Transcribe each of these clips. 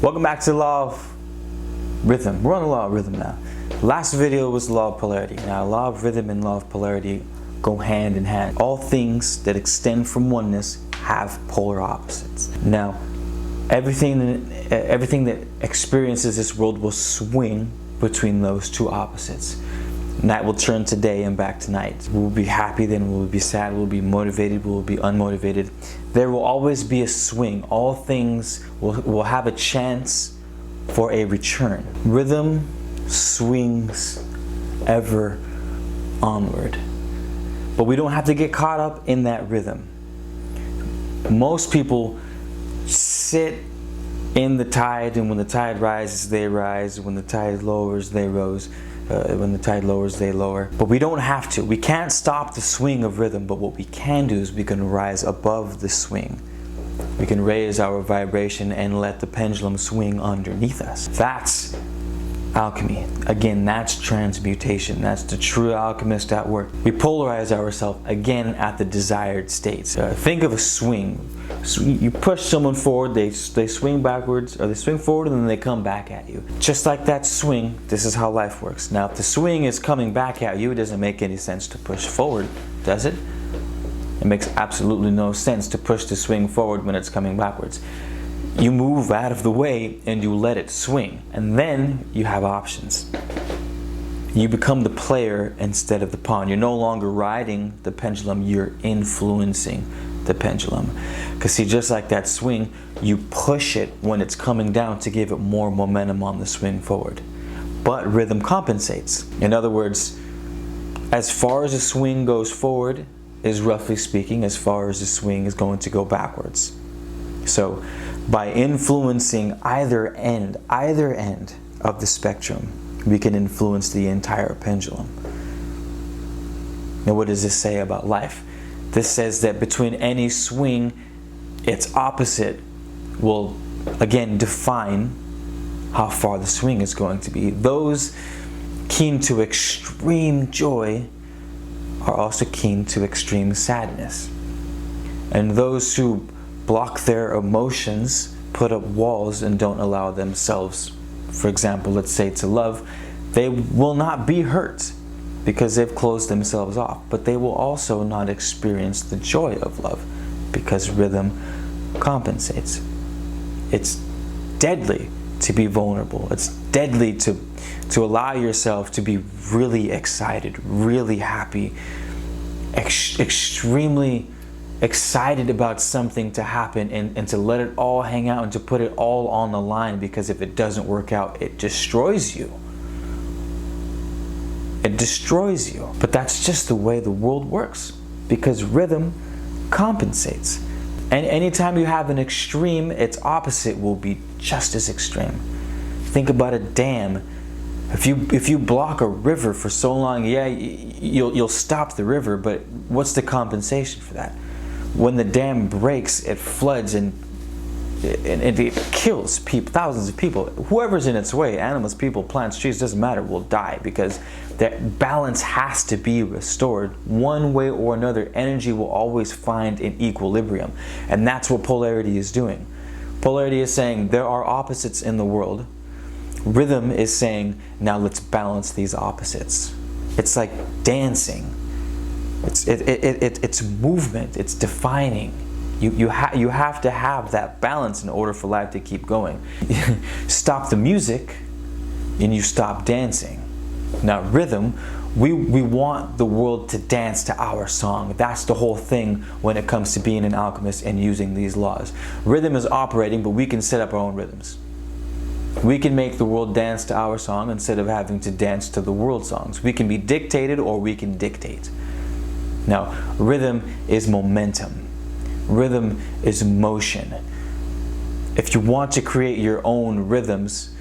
Welcome back to the law of rhythm. We're on the law of rhythm now. Last video was the law of polarity. Now, law of rhythm and law of polarity go hand in hand. All things that extend from oneness have polar opposites. Now, everything that experiences this world will swing between those two opposites. Night will turn to day and back to night. We'll be happy, then we'll be sad, we'll be motivated, we'll be unmotivated. There will always be a swing. All things will have a chance for a return. Rhythm swings ever onward. But we don't have to get caught up in that rhythm. Most people sit in the tide, and when the tide rises, they rise. When the tide lowers, they rose. When the tide lowers, they lower. But we don't have to. We can't stop the swing of rhythm, but what we can do is we can rise above the swing. We can raise our vibration and let the pendulum swing underneath us. That's alchemy. Again, that's transmutation. That's the true alchemist at work. We polarize ourselves again at the desired states. Think of a swing. You push someone forward, they swing backwards, or they swing forward and then they come back at you. Just like that swing, this is how life works. Now, if the swing is coming back at you, it doesn't make any sense to push forward, does it? It makes absolutely no sense to push the swing forward when it's coming backwards. You move out of the way and you let it swing, and then you have options. You become the player instead of the pawn. You're no longer riding the pendulum, you're influencing the pendulum. Because see, just like that swing, you push it when it's coming down to give it more momentum on the swing forward. But rhythm compensates. In other words, as far as the swing goes forward is, roughly speaking, as far as the swing is going to go backwards. So by influencing either end of the spectrum, we can influence the entire pendulum. Now, what does this say about life? This says that between any swing, its opposite will again define how far the swing is going to be. Those keen to extreme joy are also keen to extreme sadness. And those who block their emotions, put up walls, and don't allow themselves, for example, let's say to love, they will not be hurt because they've closed themselves off, but they will also not experience the joy of love because rhythm compensates. It's deadly to be vulnerable. It's deadly to allow yourself to be really excited, really happy, extremely excited about something to happen, and to let it all hang out and to put it all on the line, because if it doesn't work out, it destroys you. It destroys you. But that's just the way the world works, because rhythm compensates. And anytime you have an extreme, its opposite will be just as extreme. Think about a dam. If you block a river for so long, yeah, you'll stop the river, but what's the compensation for that? When the dam breaks, it floods and it kills people, thousands of people. Whoever's in its way, animals, people, plants, trees, doesn't matter, will die, because that balance has to be restored. One way or another, energy will always find an equilibrium. And that's what polarity is doing. Polarity is saying there are opposites in the world. Rhythm is saying, now let's balance these opposites. It's like dancing. It's movement. It's defining. You have to have that balance in order for life to keep going. Stop the music and you stop dancing. Now, rhythm, we want the world to dance to our song. That's the whole thing when it comes to being an alchemist and using these laws. Rhythm is operating, but we can set up our own rhythms. We can make the world dance to our song instead of having to dance to the world songs. We can be dictated, or we can dictate. Now, rhythm is momentum. Rhythm is motion. If you want to create your own rhythms,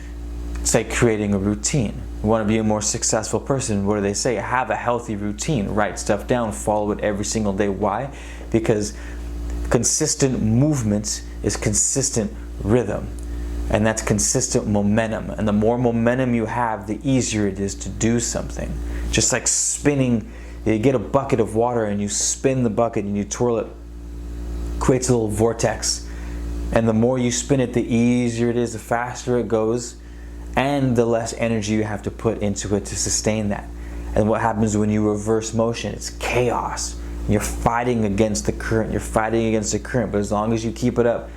it's like creating a routine. You want to be a more successful person, what do they say? Have a healthy routine. Write stuff down, follow it every single day. Why? Because consistent movement is consistent rhythm. And that's consistent momentum. And the more momentum you have, the easier it is to do something. Just like spinning, you get a bucket of water and you spin the bucket and you twirl it, creates a little vortex. And the more you spin it, the easier it is, the faster it goes, and the less energy you have to put into it to sustain that. And what happens when you reverse motion? It's chaos. You're fighting against the current. You're fighting against the current. But as long as you keep it up,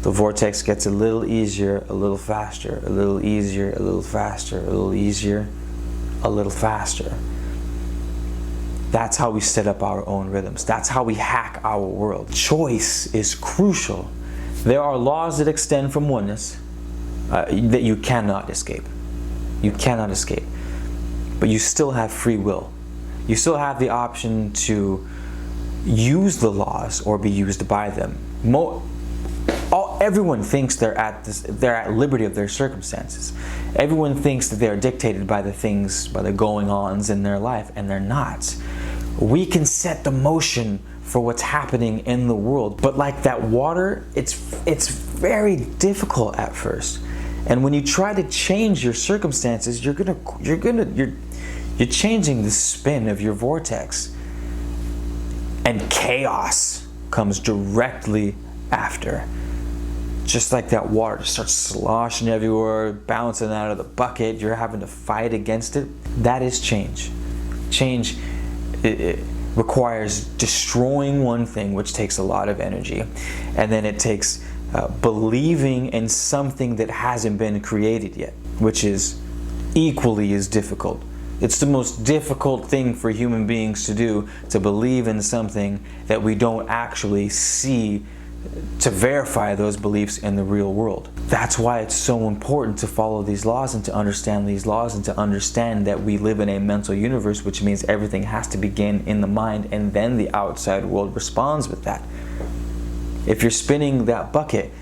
the vortex gets a little easier, a little faster, a little easier, a little faster, a little easier, a little faster. That's how we set up our own rhythms. That's how we hack our world. Choice is crucial. There are laws that extend from oneness that you cannot escape. You cannot escape. But you still have free will. You still have the option to use the laws or be used by them. Everyone thinks they're at liberty of their circumstances. Everyone thinks that they're dictated by the things, by the going-ons in their life, and they're not. We can set the motion for what's happening in the world, but like that water, it's very difficult at first. And when you try to change your circumstances, you're changing the spin of your vortex, and chaos comes directly after. Just like that water just starts sloshing everywhere, bouncing out of the bucket, you're having to fight against it. That is change. Change it requires destroying one thing, which takes a lot of energy, and then it takes believing in something that hasn't been created yet, which is equally as difficult. It's the most difficult thing for human beings to do, to believe in something that we don't actually see, to verify those beliefs in the real world. That's why it's so important to follow these laws and to understand these laws and to understand that we live in a mental universe, which means everything has to begin in the mind, and then the outside world responds with that. If you're spinning that bucket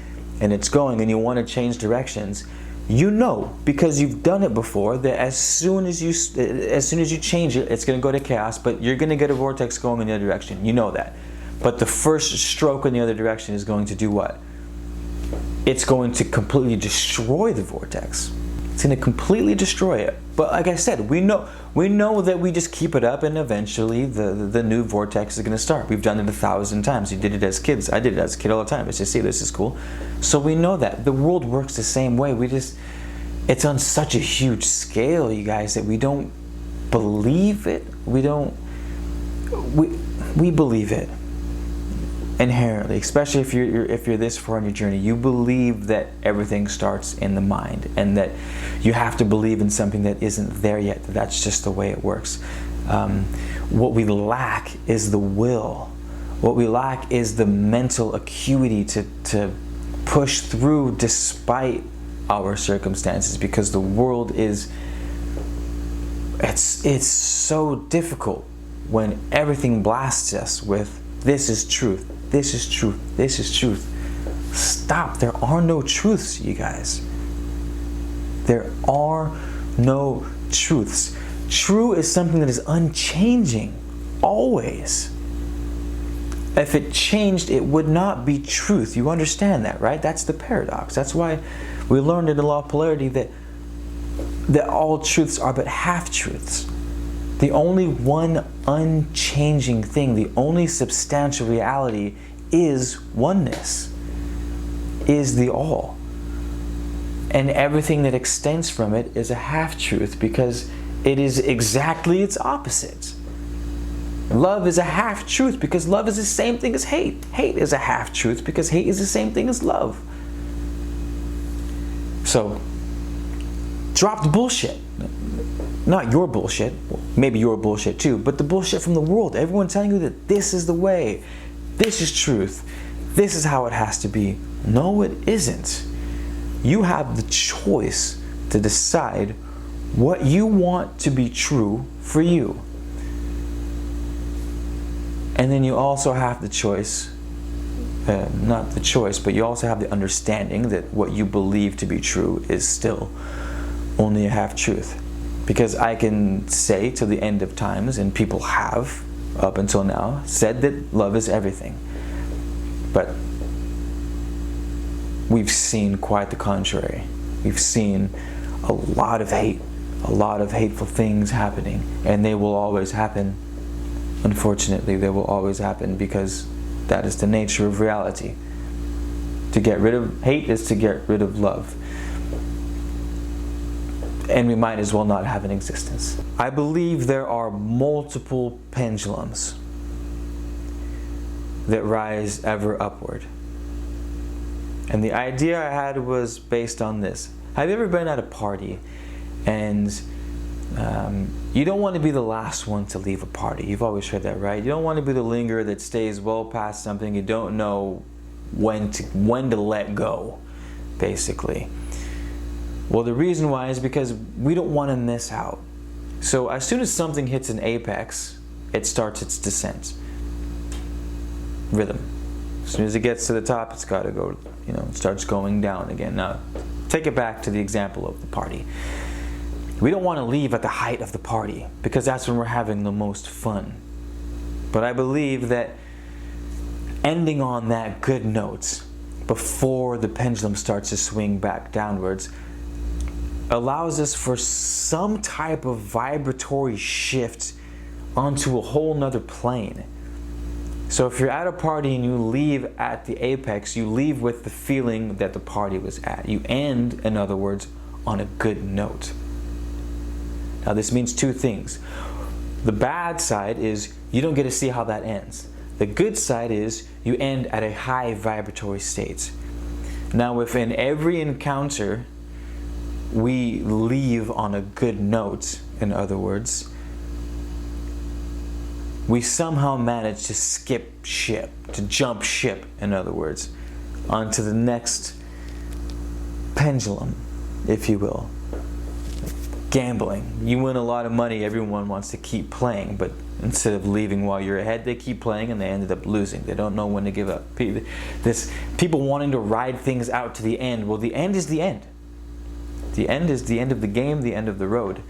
and it's going and you want to change directions, you know, because you've done it before, that as soon as you change it, it's going to go to chaos, but you're going to get a vortex going in the other direction. You know that. But the first stroke in the other direction is going to do what? It's going to completely destroy the vortex. It's going to completely destroy it. But like I said, we know that we just keep it up, and eventually the new vortex is going to start. We've done it 1,000 times. You did it as kids. I did it as a kid all the time. It's just, see, this is cool. So we know that the world works the same way. It's on such a huge scale, you guys, that we don't believe it. We believe it inherently, especially if you're this far in your journey. You believe that everything starts in the mind, and that you have to believe in something that isn't there yet. That's just the way it works. What we lack is the will. What we lack is the mental acuity to push through despite our circumstances, because the world it's so difficult when everything blasts us with, this is truth, this is truth, this is truth. Stop. There are no truths, you guys. There are no truths. True is something that is unchanging, always. If it changed, it would not be truth. You understand that, right? That's the paradox. That's why we learned in the law of polarity that all truths are but half-truths. The only one unchanging thing, the only substantial reality is oneness, is the all. And everything that extends from it is a half-truth, because it is exactly its opposite. Love is a half-truth because love is the same thing as hate. Hate is a half-truth because hate is the same thing as love. So, drop the bullshit. Not your bullshit, well, maybe your bullshit too, but the bullshit from the world. Everyone telling you that this is the way, this is truth, this is how it has to be. No, it isn't. You have the choice to decide what you want to be true for you. And then you also have the choice, not the choice, but you also have the understanding that what you believe to be true is still only a half-truth. Because I can say to the end of times, and people have, up until now, said that love is everything. But we've seen quite the contrary. We've seen a lot of hate, a lot of hateful things happening, and they will always happen. Unfortunately, they will always happen, because that is the nature of reality. To get rid of hate is to get rid of love. And we might as well not have an existence. I believe there are multiple pendulums that rise ever upward. And the idea I had was based on this. Have you ever been at a party and you don't want to be the last one to leave a party? You've always heard that, right? You don't want to be the lingerer that stays well past something. You don't know when to let go, basically. Well, the reason why is because we don't want to miss out. So as soon as something hits an apex, it starts its descent. Rhythm. As soon as it gets to the top, it's got to go, it starts going down again. Now, take it back to the example of the party. We don't want to leave at the height of the party because that's when we're having the most fun. But I believe that ending on that good note before the pendulum starts to swing back downwards allows us for some type of vibratory shift onto a whole nother plane. So if you're at a party and you leave at the apex, you leave with the feeling that the party was at. You end, in other words, on a good note. Now this means two things. The bad side is you don't get to see how that ends. The good side is you end at a high vibratory state. Now if in every encounter we leave on a good note, in other words, we somehow manage to skip ship, to jump ship, in other words, onto the next pendulum, if you will. Gambling. You win a lot of money, everyone wants to keep playing, but instead of leaving while you're ahead, they keep playing and they ended up losing. They don't know when to give up. People wanting to ride things out to the end. Well, the end is the end. The end is the end of the game, the end of the road.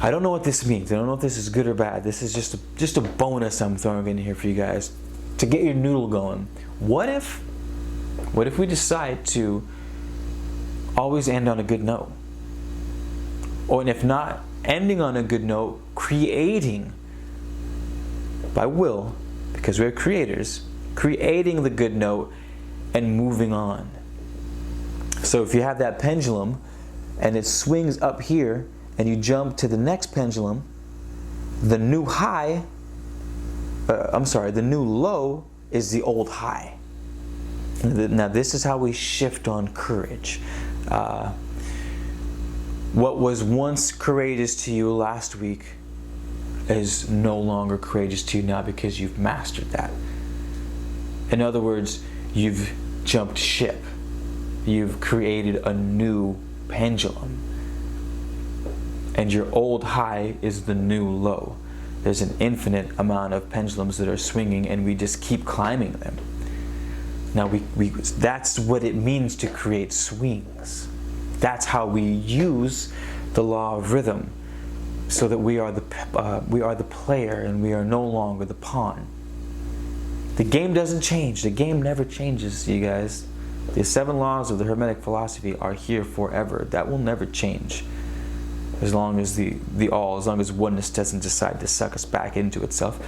I don't know what this means. I don't know if this is good or bad. This is just a bonus I'm throwing in here for you guys to get your noodle going. What if we decide to always end on a good note? Or, and if not ending on a good note, creating by will, because we're creators, creating the good note and moving on. So if you have that pendulum and it swings up here and you jump to the next pendulum, the new high, the new low is the old high. Now this is how we shift on courage. What was once courageous to you last week is no longer courageous to you now because you've mastered that. In other words, you've jumped ship. You've created a new pendulum. And your old high is the new low. There's an infinite amount of pendulums that are swinging and we just keep climbing them. Now that's what it means to create swings. That's how we use the law of rhythm, so that we are the player and we are no longer the pawn. The game doesn't change. The game never changes, you guys. The 7 laws of the Hermetic philosophy are here forever. That will never change, as long as as long as oneness doesn't decide to suck us back into itself.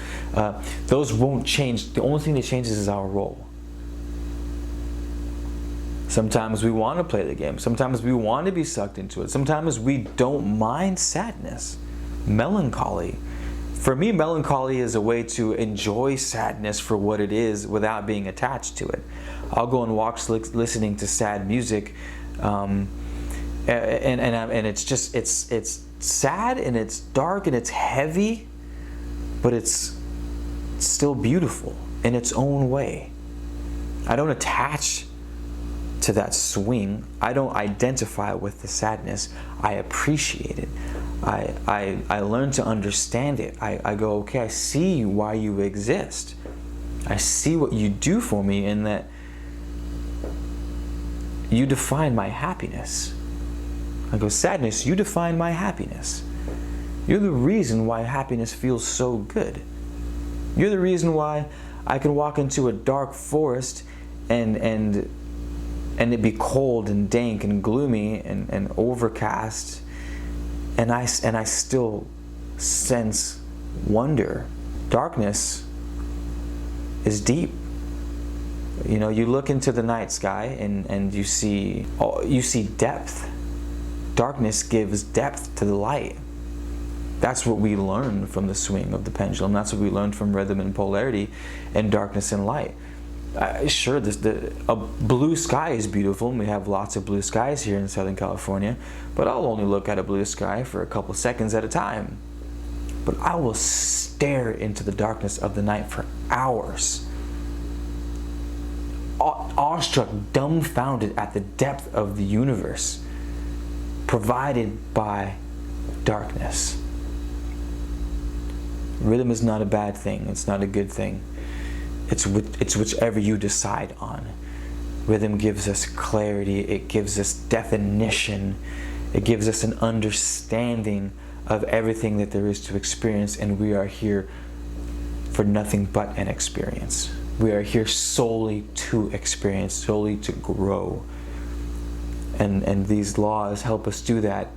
Those won't change. The only thing that changes is our role. Sometimes we want to play the game. Sometimes we want to be sucked into it. Sometimes we don't mind sadness, melancholy. For me, melancholy is a way to enjoy sadness for what it is without being attached to it. I'll go on walks listening to sad music, and it's sad and it's dark and it's heavy, but it's still beautiful in its own way. I don't attach to that swing. I don't identify with the sadness. I appreciate it. I learn to understand it. I go, okay, I see why you exist. I see what you do for me, in that you define my happiness. I go, sadness, you define my happiness. You're the reason why happiness feels so good. You're the reason why I can walk into a dark forest and it be cold and dank and gloomy and overcast, and I still sense wonder. Darkness is deep. You know, you look into the night sky and you see depth. Darkness gives depth to the light. That's what we learn from the swing of the pendulum. That's what we learned from rhythm and polarity and darkness and light. Sure, a blue sky is beautiful, and we have lots of blue skies here in Southern California, but I'll only look at a blue sky for a couple seconds at a time. But I will stare into the darkness of the night for hours, awestruck, dumbfounded at the depth of the universe provided by darkness. Rhythm is not a bad thing. It's not a good thing. It's whichever you decide on. Rhythm gives us clarity. It gives us definition. It gives us an understanding of everything that there is to experience, and we are here for nothing but an experience. We are here solely to experience, solely to grow. And these laws help us do that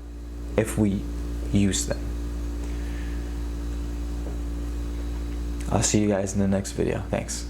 if we use them. I'll see you guys in the next video. Thanks.